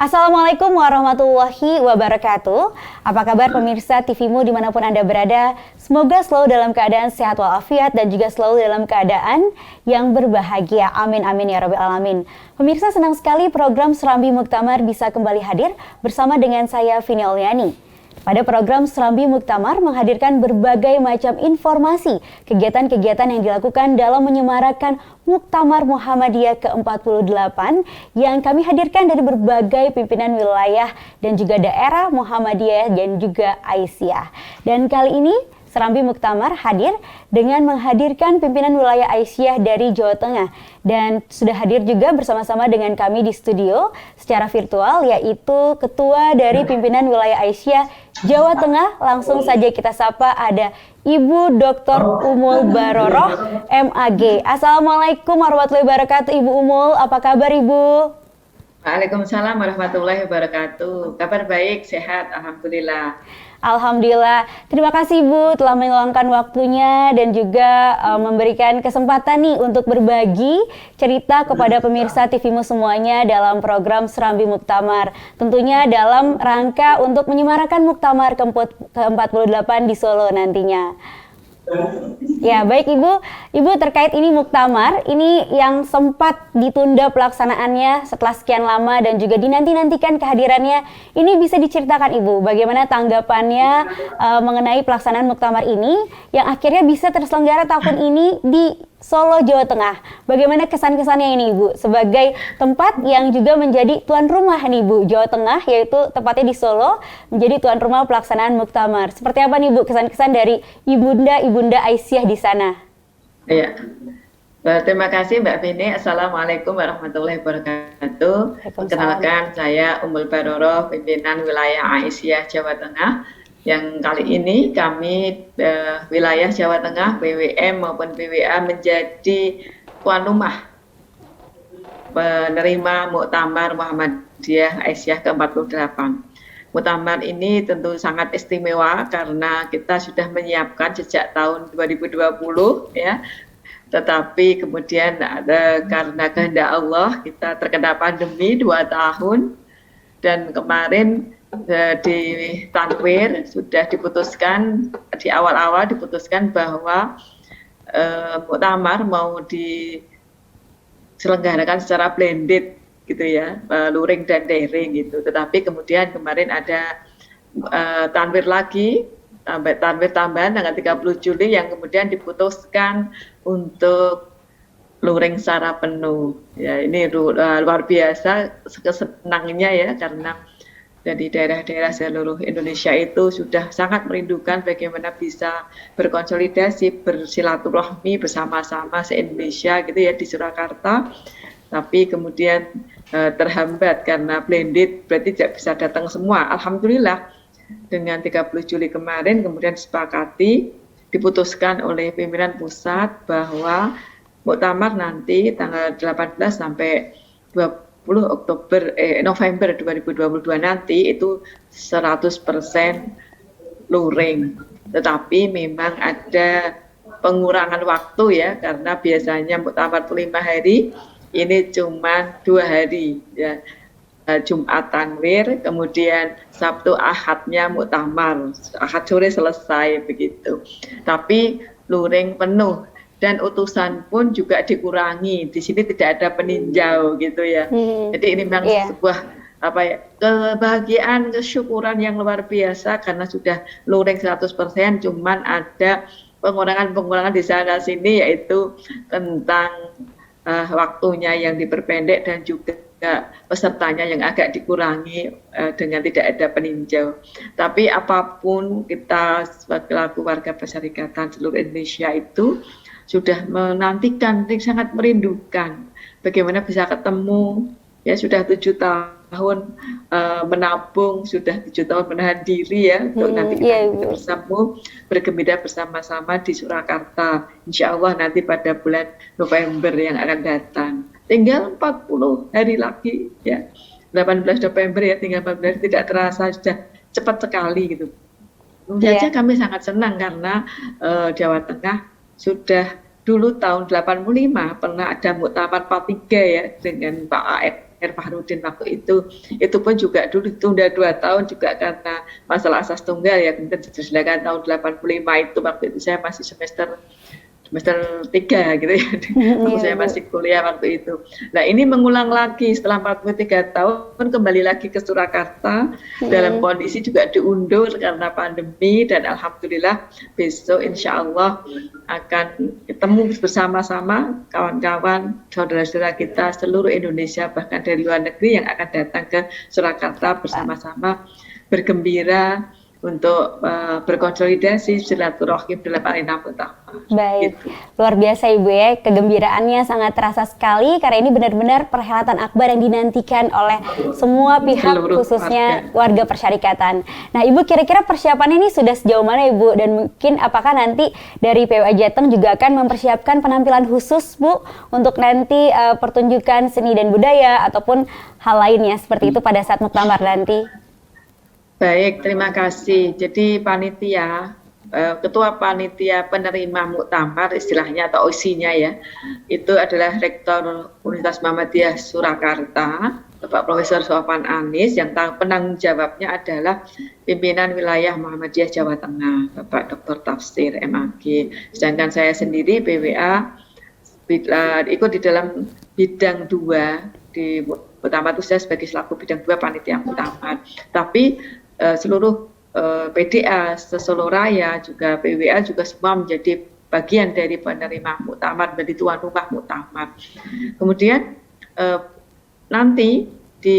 Assalamualaikum warahmatullahi wabarakatuh. Apa kabar pemirsa TVmu dimanapun Anda berada? Semoga selalu dalam keadaan sehat walafiat dan juga selalu dalam keadaan yang berbahagia. Amin amin ya rabbil alamin. Pemirsa, senang sekali program Serambi Muktamar bisa kembali hadir bersama dengan saya Vini Oliani. Pada program Serambi Muktamar menghadirkan berbagai macam informasi, kegiatan-kegiatan yang dilakukan dalam menyemarakan Muktamar Muhammadiyah ke-48 yang kami hadirkan dari berbagai pimpinan wilayah dan juga daerah Muhammadiyah dan juga Aisyah. Dan kali ini Serambi Muktamar hadir dengan menghadirkan pimpinan wilayah Aisyah dari Jawa Tengah. Dan sudah hadir juga bersama-sama dengan kami di studio secara virtual, yaitu Ketua dari pimpinan wilayah Aisyah Jawa Tengah. Langsung saja kita sapa, ada Ibu Dr. Umul Baroroh, MAG. Assalamualaikum warahmatullahi wabarakatuh, Ibu Umul. Apa kabar, Ibu? Waalaikumsalam warahmatullahi wabarakatuh. Kabar baik, sehat, alhamdulillah. Alhamdulillah. Terima kasih Bu telah meluangkan waktunya dan juga memberikan kesempatan nih untuk berbagi cerita kepada pemirsa TVmu semuanya dalam program Serambi Muktamar. Tentunya dalam rangka untuk menyemarakan Muktamar ke-48 di Solo nantinya. Ya, baik Ibu. Ibu, terkait ini Muktamar, ini yang sempat ditunda pelaksanaannya setelah sekian lama dan juga dinanti-nantikan kehadirannya. Ini bisa diceritakan Ibu, bagaimana tanggapannya mengenai pelaksanaan Muktamar ini yang akhirnya bisa terselenggara tahun ini di Solo, Jawa Tengah. Bagaimana kesan-kesannya ini Ibu sebagai tempat yang juga menjadi tuan rumah nih Bu, Jawa Tengah, yaitu tepatnya di Solo, menjadi tuan rumah pelaksanaan Muktamar. Seperti apa nih Bu kesan-kesan dari Ibunda Aisyah di sana? Iya. Terima kasih Mbak Vini. Assalamualaikum warahmatullahi wabarakatuh. Perkenalkan, saya Umul Baroroh, pimpinan wilayah Aisyah Jawa Tengah. Yang kali ini kami wilayah Jawa Tengah, BWM maupun BWA menjadi tuan rumah penerima Muktamar Muhammadiyah Aisyah ke-48. Muktamar ini tentu sangat istimewa karena kita sudah menyiapkan sejak tahun 2020 ya. Tetapi kemudian karena kehendak Allah kita terkena pandemi 2 tahun, dan kemarin di Tanwir sudah diputuskan, di awal-awal diputuskan bahwa Muktamar mau diselenggarakan secara blended gitu ya, luring dan daring gitu. Tetapi kemudian kemarin ada Tanwir lagi, Tanwir tambahan tanggal 30 Juli yang kemudian diputuskan untuk luring secara penuh. Ya, ini luar biasa kesenangannya ya, karena dari daerah-daerah seluruh Indonesia itu sudah sangat merindukan bagaimana bisa berkonsolidasi, bersilaturahmi bersama-sama se-Indonesia gitu ya di Surakarta. Tapi kemudian terhambat karena blended, berarti tidak bisa datang semua. Alhamdulillah dengan 30 Juli kemarin kemudian disepakati, diputuskan oleh pimpinan pusat bahwa Muktamar nanti tanggal 18 sampai 20 November 2022 nanti itu 100% luring. Tetapi memang ada pengurangan waktu ya, karena biasanya Muktamar 5 hari, ini cuma 2 hari ya. Jumat Tanwir, kemudian Sabtu Ahadnya Muktamar, Ahad sore selesai begitu. Tapi luring penuh. Dan utusan pun juga dikurangi. Di sini tidak ada peninjau gitu ya. Jadi ini memang sebuah kebahagiaan, kesyukuran yang luar biasa karena sudah luring 100%, cuman ada pengurangan di sana sini, yaitu tentang waktunya yang diperpendek dan juga pesertanya yang agak dikurangi dengan tidak ada peninjau. Tapi apapun, kita sebagai warga Perserikatan seluruh Indonesia itu sudah menantikan, sangat merindukan bagaimana bisa ketemu ya. Sudah 7 tahun menabung, sudah 7 tahun menahan diri ya untuk nanti kita bersama bergembira bersama-sama di Surakarta, insya Allah nanti pada bulan November yang akan datang. Tinggal 40 hari lagi ya, 18 November ya, tinggal 14 hari, tidak terasa sudah cepat sekali gitu. Tentu saja kami sangat senang karena Jawa Tengah sudah dulu tahun 85 pernah ada muktamar 43 ya dengan Pak A.R. Fahrudin waktu itu. Itu pun juga dulu ditunda 2 tahun juga karena masalah asas tunggal ya, kemudian diselesaikan tahun 85 itu. Waktu itu saya masih semester 3 gitu ya, waktu saya masih kuliah waktu itu. Nah ini mengulang lagi setelah 43 tahun kembali lagi ke Surakarta dalam kondisi juga diundur karena pandemi, dan alhamdulillah besok insya Allah akan ketemu bersama-sama kawan-kawan saudara-saudara kita seluruh Indonesia bahkan dari luar negeri yang akan datang ke Surakarta bersama-sama bergembira untuk berkonsolidasi silaturahim dalam arena pertama. Baik, luar biasa Ibu ya, kegembiraannya sangat terasa sekali karena ini benar-benar perhelatan akbar yang dinantikan oleh semua pihak, seluruh khususnya warga persyarikatan. Nah Ibu, kira-kira persiapannya ini sudah sejauh mana Ibu, dan mungkin apakah nanti dari PWA Jateng juga akan mempersiapkan penampilan khusus Bu untuk nanti pertunjukan seni dan budaya ataupun hal lainnya seperti itu pada saat muktamar nanti? Baik, terima kasih. Jadi panitia, ketua panitia penerima muktamar istilahnya atau OIC-nya ya, itu adalah Rektor Universitas Muhammadiyah Surakarta, Bapak Profesor Sofwan Anis, yang penanggung jawabnya adalah pimpinan wilayah Muhammadiyah Jawa Tengah, Bapak Dr. Tafsir MAG. Sedangkan saya sendiri PWA ikut di dalam bidang 2 di muktamar itu, saya sebagai selaku bidang 2 panitia muktamar. Tapi seluruh PDA, Solo Raya, juga PWA juga semua menjadi bagian dari penerima muktamar, menjadi tuan rumah muktamar. Kemudian nanti di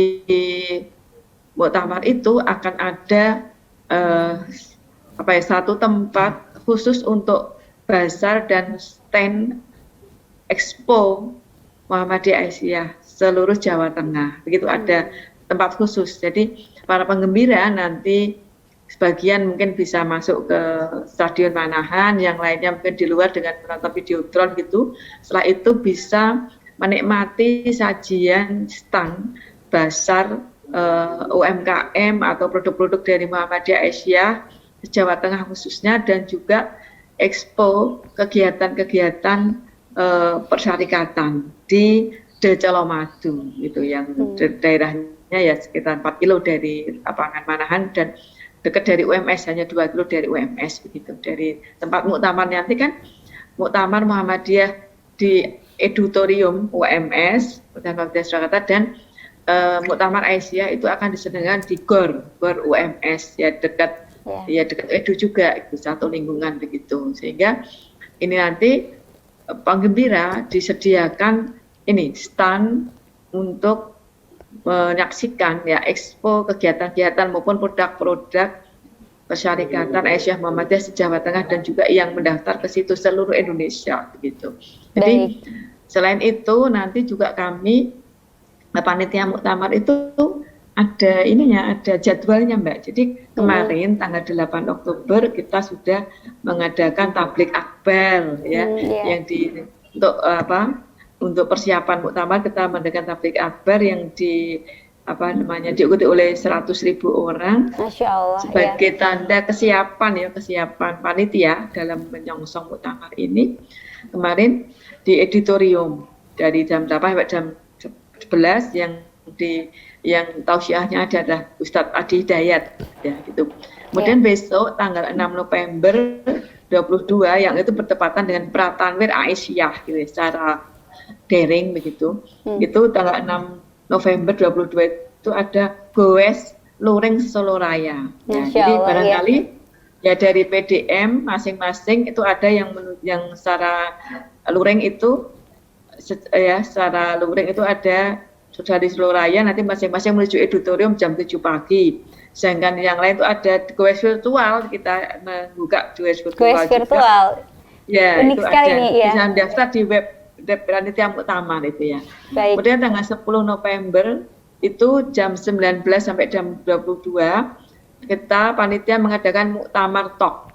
muktamar itu akan ada satu tempat khusus untuk bazar dan stand expo Muhammadiyah Aisyah seluruh Jawa Tengah. Begitu, ada tempat khusus. Jadi para penggembira nanti sebagian mungkin bisa masuk ke Stadion Manahan, yang lainnya mungkin di luar dengan menonton videotron gitu. Setelah itu bisa menikmati sajian stand bazar UMKM atau produk-produk dari Muhammadiyah Aisyah Jawa Tengah khususnya, dan juga expo kegiatan-kegiatan persyarikatan di Colomadu gitu, yang daerahnya ya sekitar 4 kilo dari lapangan Manahan dan dekat dari UMS, hanya 2 kilo dari UMS begitu. Dari tempat muktamar nanti kan muktamar Muhammadiyah di Edutorium UMS Muhammadiyah Surakarta, dan muktamar Aisyah itu akan diselenggarakan di GOR UMS ya, dekat Edu juga itu, satu lingkungan begitu. Sehingga ini nanti penggembira disediakan ini stand untuk menyaksikan ya expo kegiatan-kegiatan maupun produk-produk persyarikatan Aisyah Muhammadiyah Jawa Tengah, dan juga yang mendaftar ke situ seluruh Indonesia begitu. Jadi selain itu nanti juga kami panitia muktamar itu ada ininya, ada jadwalnya Mbak. Jadi kemarin tanggal 8 Oktober kita sudah mengadakan tablik akbar ya, yang untuk persiapan muktamar kita mengadakan tablik akbar yang diikuti oleh 100.000 orang. Masya Allah, sebagai tanda kesiapan panitia dalam menyongsong muktamar ini. Kemarin di editorium dari jam 8 sampai jam 11 yang tausiahnya adalah Ustadz Adi Hidayat ya gitu. Kemudian besok tanggal 6 November 22 yang itu bertepatan dengan Pratanwir Aisyah gitu, secara daring begitu. Itu tanggal 6 November 22 itu ada goes luring Solo Raya. Ya, jadi barangkali ya dari PDM masing-masing itu ada yang secara luring itu secara luring itu ada sudah di Solo Raya, nanti masing-masing menuju editorium jam 7 pagi. Sedangkan yang lain itu ada goes virtual, kita membuka goes virtual. Ya, unik itu sekali ada. Nih, ya. Bisa daftar di web panitia muktamar itu ya. Baik. Kemudian tanggal 10 November itu jam 19 sampai jam 22 kita panitia mengadakan muktamar talk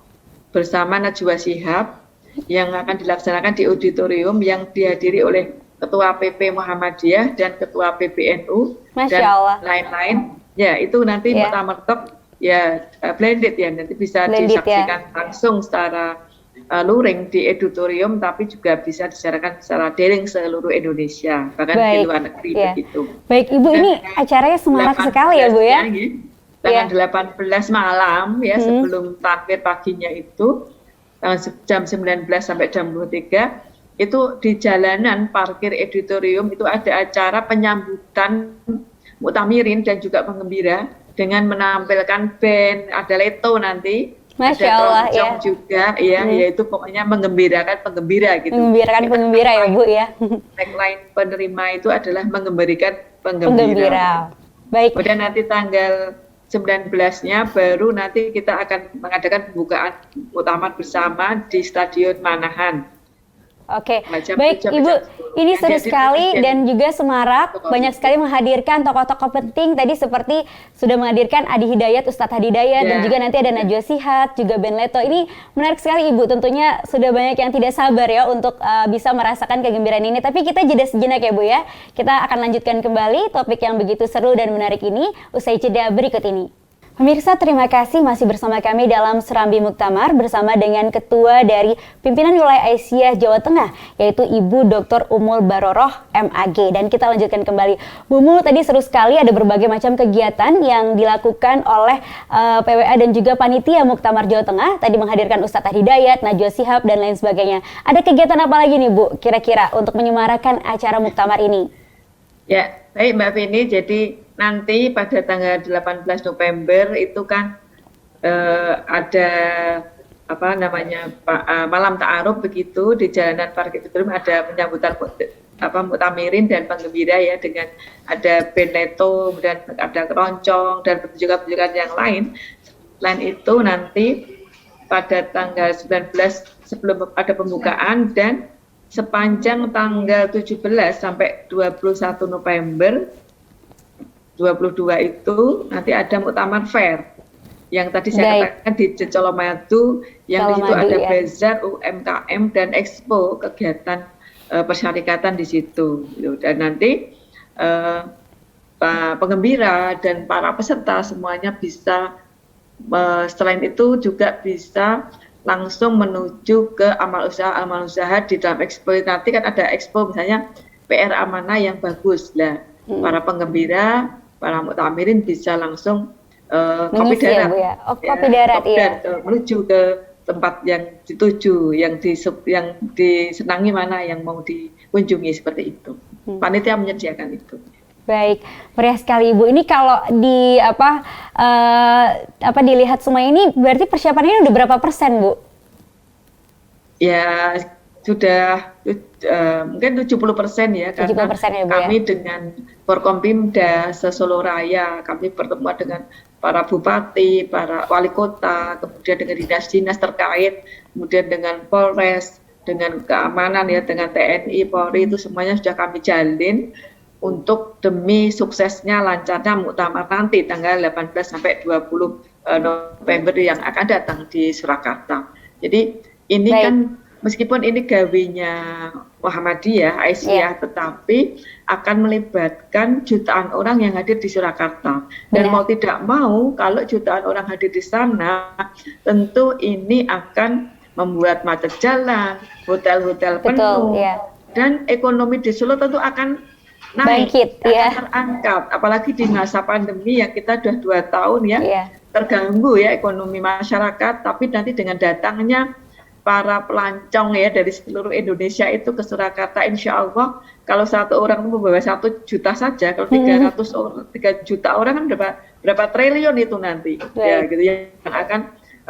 bersama Najwa Shihab yang akan dilaksanakan di auditorium yang dihadiri oleh Ketua PP Muhammadiyah dan Ketua PBNU dan lain-lain. Ya, itu nanti muktamar talk ya blended ya, nanti bisa Blended ya. disaksikan langsung secara luring di edutorium, tapi juga bisa disiarkan secara daring seluruh Indonesia, bahkan di Baik, luar negeri ya. begitu. Baik, Ibu, Dan ini acaranya semarak sekali ya, Bu ya? Tanggal 18 malam ya, Hmm. sebelum takbir paginya itu, jam 19 sampai jam 23, itu di jalanan parkir editorium itu ada acara penyambutan muktamirin dan juga penggembira dengan menampilkan band, ada leto nanti, Masya ada Allah keroncong ya. juga, ya, yaitu pokoknya menggembirakan penggembira gitu. Mengembirakan penggembira ya, Bu ya. Tagline penerima itu adalah mengembirakan penggembira. Penggembira. Baik. Kemudian nanti tanggal 19-nya baru nanti kita akan mengadakan pembukaan muktamar bersama di Stadion Manahan. Oke, baik Ibu, ini seru sekali dan juga semarak, banyak sekali menghadirkan tokoh-tokoh penting tadi seperti sudah menghadirkan Adi Hidayat, Ustadz Hadi Hidayat, dan juga nanti ada Najwa Shihab, juga Ben Leto. Ini menarik sekali Ibu, tentunya sudah banyak yang tidak sabar ya untuk bisa merasakan kegembiraan ini. Tapi kita jeda sejenak ya Bu ya, kita akan lanjutkan kembali topik yang begitu seru dan menarik ini usai jeda berikut ini. Pemirsa, terima kasih masih bersama kami dalam Serambi Muktamar bersama dengan Ketua dari Pimpinan Wilayah Aisyah Jawa Tengah, yaitu Ibu Dr. Ummul Baroroh MAG. Dan kita lanjutkan kembali. Bu Ummul, tadi seru sekali ada berbagai macam kegiatan yang dilakukan oleh PWA dan juga Panitia Muktamar Jawa Tengah. Tadi menghadirkan Ustadz Hidayat, Najwa Shihab, dan lain sebagainya. Ada kegiatan apa lagi nih Bu, kira-kira untuk menyemarakan acara Muktamar ini? Ya, baik Mbak Vini, jadi nanti pada tanggal 18 November itu kan ada apa namanya malam ta'aruf begitu di jalanan parkir itu ada penyambutan muktamirin dan penggembira ya, dengan ada band leto, kemudian ada keroncong dan pertunjukan-pertunjukan yang lain. Selain itu nanti pada tanggal 19 sebelum ada pembukaan dan sepanjang tanggal 17 sampai 21 November 22 itu nanti ada Muktamar Fair yang tadi saya katakan di Colomadu, yang di situ ada bazar, UMKM dan expo kegiatan persyarikatan di situ. Dan nanti penggembira dan para peserta semuanya bisa selain itu juga bisa langsung menuju ke amal usaha di dalam expo. Nanti kan ada expo misalnya PR Amanah yang bagus lah. Para penggembira, para muktamirin bisa langsung kopi darat, ya, kopi darat ya, menuju ke tempat yang dituju, yang disenangi mana, yang mau dikunjungi seperti itu. Panitia menyediakan itu. Baik, meriah sekali Ibu. Ini kalau di dilihat semua ini berarti persiapannya udah berapa persen Bu? Ya sudah mungkin 70% ya, 70% karena ya, Bu, kami ya? dengan Forkompimda se-Solo Raya, kami pertemuan dengan para bupati, para wali kota, kemudian dengan dinas-dinas terkait, kemudian dengan Polres, dengan keamanan ya, dengan TNI, Polri, itu semuanya sudah kami jalin untuk demi suksesnya lancarnya muktamar nanti tanggal 18 sampai 20 November yang akan datang di Surakarta. Jadi ini kan meskipun ini gawinya Muhammadiyah, Aisyah, tetapi akan melibatkan jutaan orang yang hadir di Surakarta. Dan mau tidak mau, kalau jutaan orang hadir di sana, tentu ini akan membuat macet jalan, hotel-hotel penuh, dan ekonomi di Solo tentu akan naik, akan terangkat. Apalagi di masa pandemi yang kita sudah 2 tahun ya, terganggu ya ekonomi masyarakat, tapi nanti dengan datangnya para pelancong ya dari seluruh Indonesia itu ke Surakarta, insya Allah kalau satu orang membawa 1 juta saja, kalau 3 juta orang kan berapa triliun itu nanti, ya gitu ya, yang akan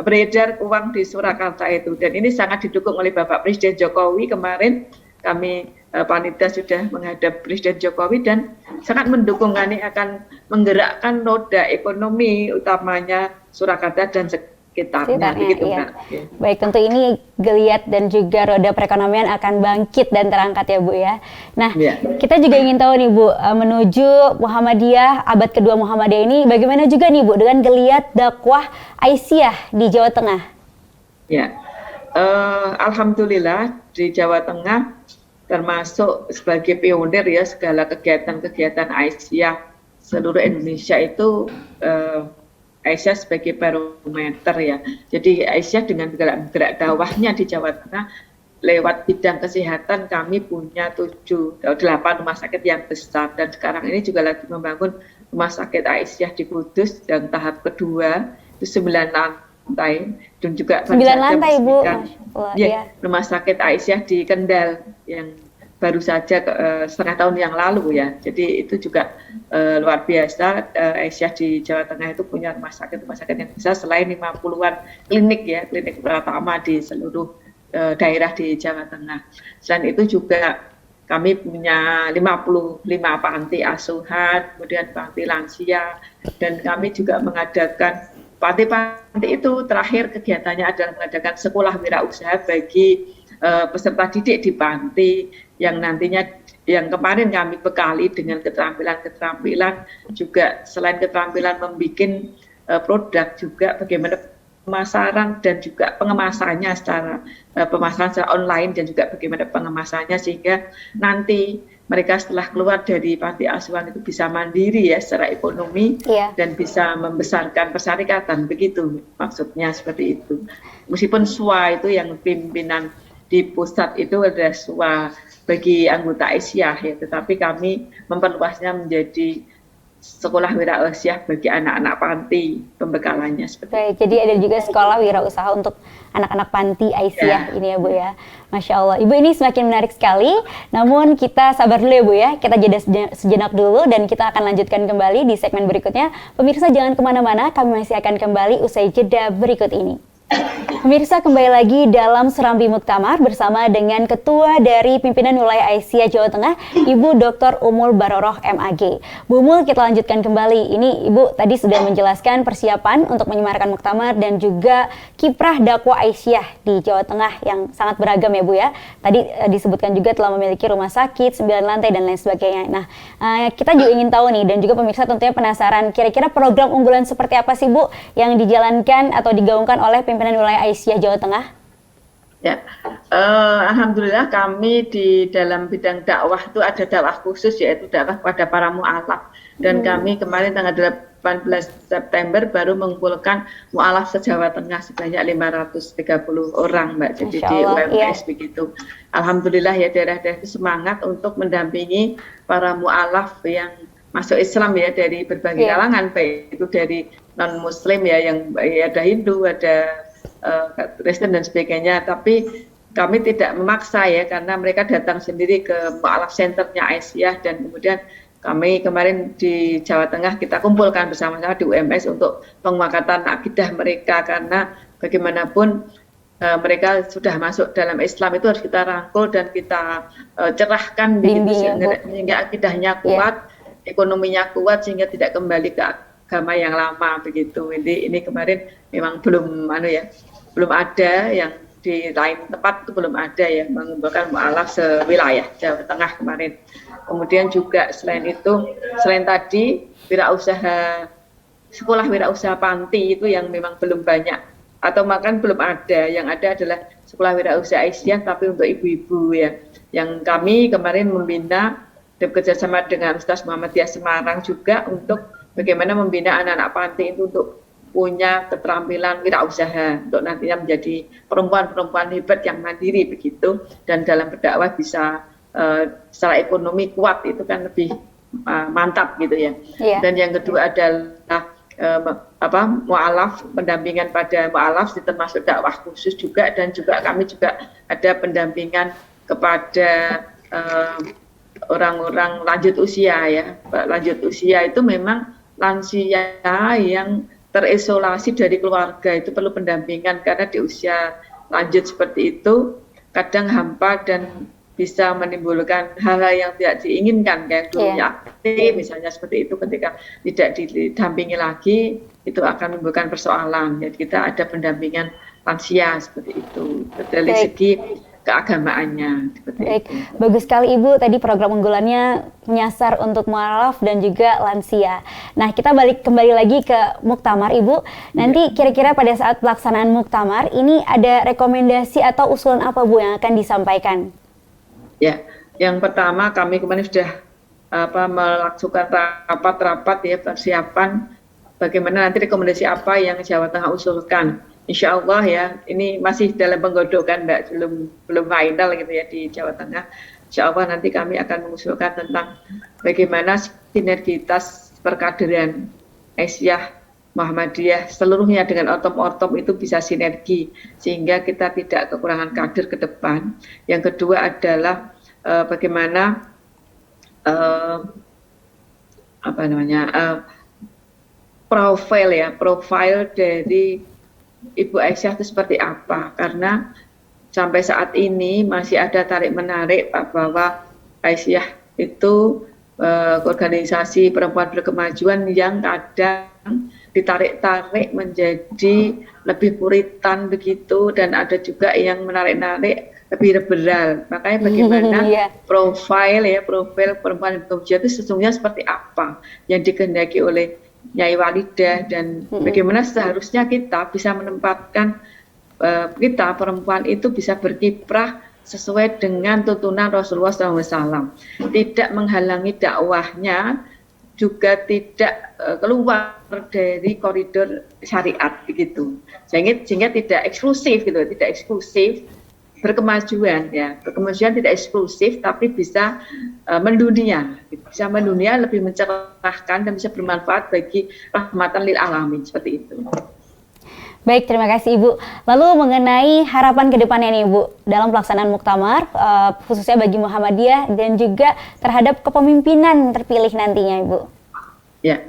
beredar uang di Surakarta itu. Dan ini sangat didukung oleh Bapak Presiden Jokowi. Kemarin kami panitia sudah menghadap Presiden Jokowi dan sangat mendukung, ini akan menggerakkan roda ekonomi utamanya Surakarta dan sekitarnya. Begitu, iya. Baik, tentu ini geliat dan juga roda perekonomian akan bangkit dan terangkat ya Bu ya. Nah, kita juga ingin tahu nih Bu, menuju Muhammadiyah abad kedua Muhammadiyah ini bagaimana juga nih Bu dengan geliat dakwah Aisyah di Jawa Tengah? Ya, alhamdulillah di Jawa Tengah termasuk sebagai pionir ya, segala kegiatan-kegiatan Aisyah seluruh Indonesia itu Aisyah sebagai barometer ya. Jadi Aisyah dengan gerak dakwahnya di Jawa Tengah lewat bidang kesehatan kami punya 8 rumah sakit yang besar, dan sekarang ini juga lagi membangun rumah sakit Aisyah di Kudus yang tahap kedua itu 9 lantai, dan juga 9 lantai Bu. Ya, rumah sakit Aisyah di Kendal yang baru saja setengah tahun yang lalu ya. Jadi itu juga luar biasa. Aisyah di Jawa Tengah itu punya rumah sakit yang besar selain 50-an klinik ya, klinik pertama di seluruh daerah di Jawa Tengah. Selain itu juga kami punya 55 panti asuhan, kemudian panti lansia, dan kami juga mengadakan panti-panti itu terakhir kegiatannya adalah mengadakan sekolah wirausaha bagi peserta didik di panti yang nantinya yang kemarin kami bekali dengan keterampilan juga selain keterampilan membuat produk juga bagaimana pemasaran dan juga pengemasannya pemasaran secara online dan juga bagaimana pengemasannya sehingga nanti mereka setelah keluar dari panti asuhan itu bisa mandiri ya secara ekonomi dan bisa membesarkan persyarikatan, begitu maksudnya seperti itu. Meskipun SWA itu yang pimpinan di pusat itu adalah SWA bagi anggota Aisyah ya, tetapi kami memperluasnya menjadi sekolah wirausaha bagi anak-anak panti pembekalannya seperti itu. Jadi ada juga sekolah wirausaha untuk anak-anak panti Aisyah ini ya Bu ya. Masya Allah. Ibu ini semakin menarik sekali. Namun kita sabar dulu ya Bu ya. Kita jeda sejenak dulu dan kita akan lanjutkan kembali di segmen berikutnya. Pemirsa jangan kemana-mana. Kami masih akan kembali usai jeda berikut ini. Pemirsa kembali lagi dalam Serambi Muktamar bersama dengan Ketua dari Pimpinan Wilayah Aisyah Jawa Tengah, Ibu Dr. Ummul Baroroh MAG. Bu Ummul, kita lanjutkan kembali. Ini Ibu tadi sudah menjelaskan persiapan untuk menyemarakan Muktamar dan juga kiprah dakwah Aisyah di Jawa Tengah yang sangat beragam ya Bu ya. Tadi disebutkan juga telah memiliki rumah sakit, 9 lantai dan lain sebagainya. Nah, kita juga ingin tahu nih dan juga pemirsa tentunya penasaran kira-kira program unggulan seperti apa sih Bu yang dijalankan atau digaungkan oleh Pimpinan Wilayah Aisyah Jawa Tengah? Ya, alhamdulillah kami di dalam bidang dakwah itu ada dakwah khusus yaitu dakwah kepada para mu'alaf dan kami kemarin tanggal 18 September baru mengumpulkan mu'alaf se-Jawa Tengah sebanyak 530 orang Mbak, jadi di UMS begitu. Alhamdulillah ya daerah-daerah itu semangat untuk mendampingi para mu'alaf yang masuk Islam ya dari berbagai kalangan, baik itu dari non Muslim ya yang ada Hindu, ada Kristen dan sebagainya, tapi kami tidak memaksa ya karena mereka datang sendiri ke mu'alaf centernya Aisyah dan kemudian kami kemarin di Jawa Tengah kita kumpulkan bersama-sama di UMS untuk penguatan akidah mereka karena bagaimanapun mereka sudah masuk dalam Islam itu harus kita rangkul dan kita cerahkan begitu sehingga akidahnya kuat, ekonominya kuat sehingga tidak kembali ke agama yang lama begitu. Jadi ini kemarin memang belum ada yang di lain tempat itu belum ada ya mengumpulkan mu'alaf sewilayah Jawa Tengah kemarin. Kemudian juga selain tadi sekolah wirausaha panti itu yang memang belum banyak atau makan belum ada, yang ada adalah sekolah wirausaha Aisyah tapi untuk ibu-ibu ya, yang kami kemarin membina bekerjasama dengan Ustaz Muhammadiyah Semarang juga untuk bagaimana membina anak-anak panti itu untuk punya keterampilan wirausaha untuk nantinya menjadi perempuan-perempuan hebat yang mandiri begitu dan dalam berdakwah bisa secara ekonomi kuat, itu kan lebih mantap gitu ya. Dan yang kedua adalah mu'alaf, pendampingan pada mu'alaf termasuk dakwah khusus juga, dan juga kami juga ada pendampingan kepada orang-orang lanjut usia ya. Lanjut usia itu memang lansia yang terisolasi dari keluarga, itu perlu pendampingan karena di usia lanjut seperti itu kadang hampa dan bisa menimbulkan hal-hal yang tidak diinginkan kayak dulunya aktif misalnya seperti itu, ketika tidak didampingi lagi itu akan menimbulkan persoalan. Jadi kita ada pendampingan lansia seperti itu dari segi keagamaannya. Baik, bagus sekali Ibu. Tadi program unggulannya menyasar untuk mu'alaf dan juga lansia. Nah, kita balik kembali lagi ke Muktamar Ibu. Nanti kira-kira pada saat pelaksanaan Muktamar ini ada rekomendasi atau usulan apa Bu yang akan disampaikan? Ya, yang pertama kami kemarin sudah melakukan rapat-rapat ya persiapan bagaimana nanti rekomendasi apa yang Jawa Tengah usulkan. Insya Allah ya, ini masih dalam penggodokan Mbak, belum final gitu ya di Jawa Tengah. Insya Allah nanti kami akan mengusulkan tentang bagaimana sinergitas perkaderan Aisyah Muhammadiyah seluruhnya dengan ortom-ortom itu bisa sinergi sehingga kita tidak kekurangan kader ke depan. Yang kedua adalah bagaimana profil dari Ibu Aisyah itu seperti apa, karena sampai saat ini masih ada tarik-menarik bahwa Aisyah itu organisasi perempuan berkemajuan yang kadang ditarik-tarik menjadi lebih puritan begitu, dan ada juga yang menarik-narik lebih liberal. Makanya bagaimana profil perempuan berkemajuan itu sesungguhnya seperti apa yang dikehendaki oleh Nyai Walidah, dan bagaimana seharusnya kita bisa menempatkan kita perempuan itu bisa berkiprah sesuai dengan tuntunan Rasulullah SAW, tidak menghalangi dakwahnya, juga tidak keluar dari koridor syariat begitu, sehingga tidak eksklusif gitu, tidak eksklusif berkemajuan ya, berkemajuan tidak eksklusif tapi bisa mendunia, lebih mencerahkan dan bisa bermanfaat bagi rahmatan lil alamin, seperti itu. Baik, terima kasih Ibu. Lalu mengenai harapan ke depannya nih Ibu dalam pelaksanaan muktamar, khususnya bagi Muhammadiyah dan juga terhadap kepemimpinan terpilih nantinya Ibu. Ya,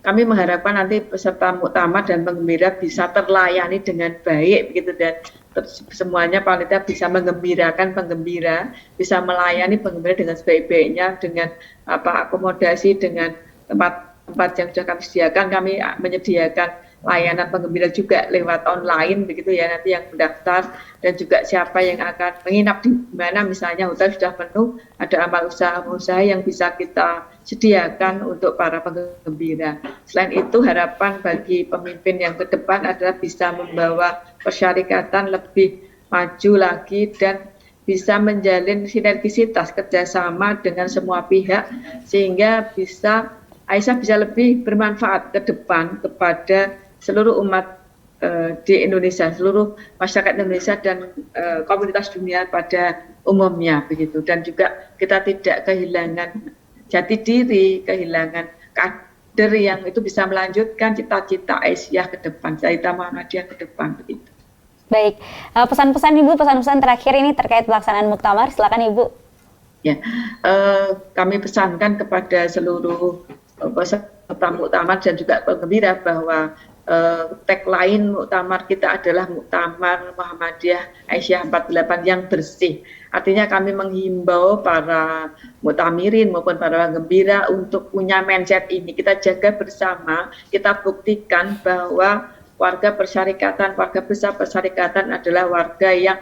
kami mengharapkan nanti peserta muktamar dan penggembira bisa terlayani dengan baik begitu, dan semuanya panitia bisa menggembirakan penggembira, bisa melayani penggembira dengan sebaik-baiknya, dengan akomodasi, dengan tempat yang sudah kami sediakan. Kami menyediakan layanan penggembira juga lewat online begitu ya, nanti yang mendaftar, dan juga siapa yang akan menginap di mana, misalnya hotel sudah penuh, ada amal usaha yang bisa kita sediakan untuk para penggembira. Selain itu, harapan bagi pemimpin yang ke depan adalah bisa membawa persyarikatan lebih maju lagi dan bisa menjalin sinergisitas kerjasama dengan semua pihak, sehingga Aisyah bisa lebih bermanfaat ke depan kepada seluruh umat di Indonesia, seluruh masyarakat Indonesia dan komunitas dunia pada umumnya begitu. Dan juga kita tidak kehilangan jati diri, kehilangan kader yang itu bisa melanjutkan cita-cita Aisyah ke depan, cita Muhammadiyah ke depan begitu. Baik, pesan-pesan Ibu, pesan-pesan terakhir ini terkait pelaksanaan muktamar, silakan Ibu. Ya, kami pesankan kepada seluruh peserta muktamar dan juga penggembira bahwa tagline muktamar kita adalah Muktamar Muhammadiyah Aisyah 48 yang bersih. Artinya kami menghimbau para muktamirin maupun para penggembira untuk punya mindset ini. Kita jaga bersama, kita buktikan bahwa warga persyarikatan, warga besar persyarikatan adalah warga yang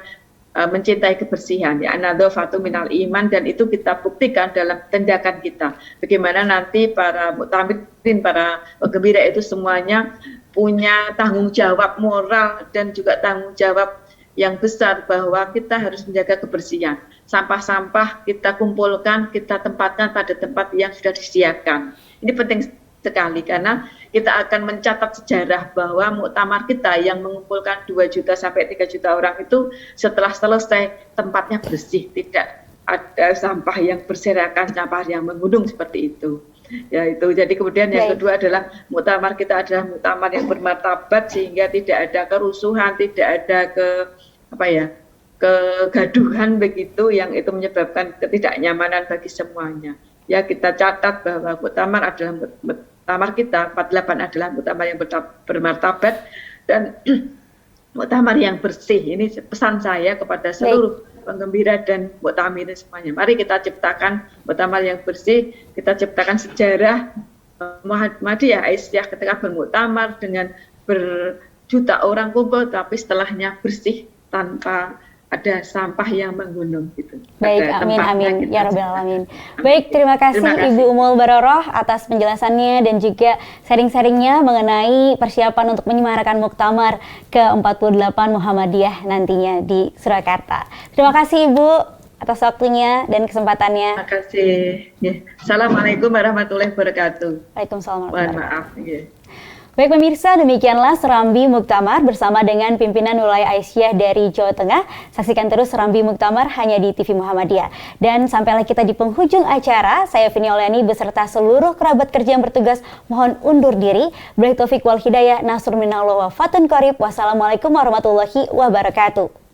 mencintai kebersihan, ya, an-nadhafatu minal iman, dan itu kita buktikan dalam tindakan kita. Bagaimana nanti para muktamirin, para penggembira itu semuanya punya tanggung jawab moral dan juga tanggung jawab yang besar bahwa kita harus menjaga kebersihan. Sampah-sampah kita kumpulkan, kita tempatkan pada tempat yang sudah disediakan. Ini penting sekali karena kita akan mencatat sejarah bahwa muktamar kita yang mengumpulkan 2 juta sampai 3 juta orang itu setelah selesai tempatnya bersih, tidak ada sampah yang berserakan, sampah yang menggunung seperti itu. Ya itu. Jadi kemudian yang kedua adalah muktamar kita adalah muktamar yang bermartabat sehingga tidak ada kerusuhan, tidak ada kegaduhan begitu yang itu menyebabkan ketidaknyamanan bagi semuanya. Ya kita catat bahwa muktamar adalah muktamar kita 48 adalah muktamar yang bermartabat dan muktamar yang bersih. Ini pesan saya kepada seluruh penggembira dan muktamirin semuanya. Mari kita ciptakan muktamar yang bersih, kita ciptakan sejarah Muhammadiyah Aisyah ketika bermuktamar dengan berjuta orang kumpul, tapi setelahnya bersih tanpa ada sampah yang menggunung gitu. Baik, amin ya rabbal alamin. Baik, terima kasih Ibu Ummul Baroroh atas penjelasannya dan juga sharing-sharingnya mengenai persiapan untuk menyemarakan muktamar ke-48 Muhammadiyah nantinya di Surakarta. Terima kasih Ibu. atas waktunya dan kesempatannya. Terima kasih. Ya. Assalamualaikum warahmatullahi wabarakatuh. Waalaikumsalam Mohon warahmatullahi maaf. Ya. Baik pemirsa, demikianlah Serambi Muktamar bersama dengan pimpinan wilayah Aisyah dari Jawa Tengah. Saksikan terus Serambi Muktamar hanya di TV Muhammadiyah. Dan sampailah kita di penghujung acara, saya Vini Oliani beserta seluruh kerabat kerja yang bertugas mohon undur diri. Billahi taufik wal hidayah, nasrul minallah wa fatun qarib. Wassalamualaikum warahmatullahi wabarakatuh.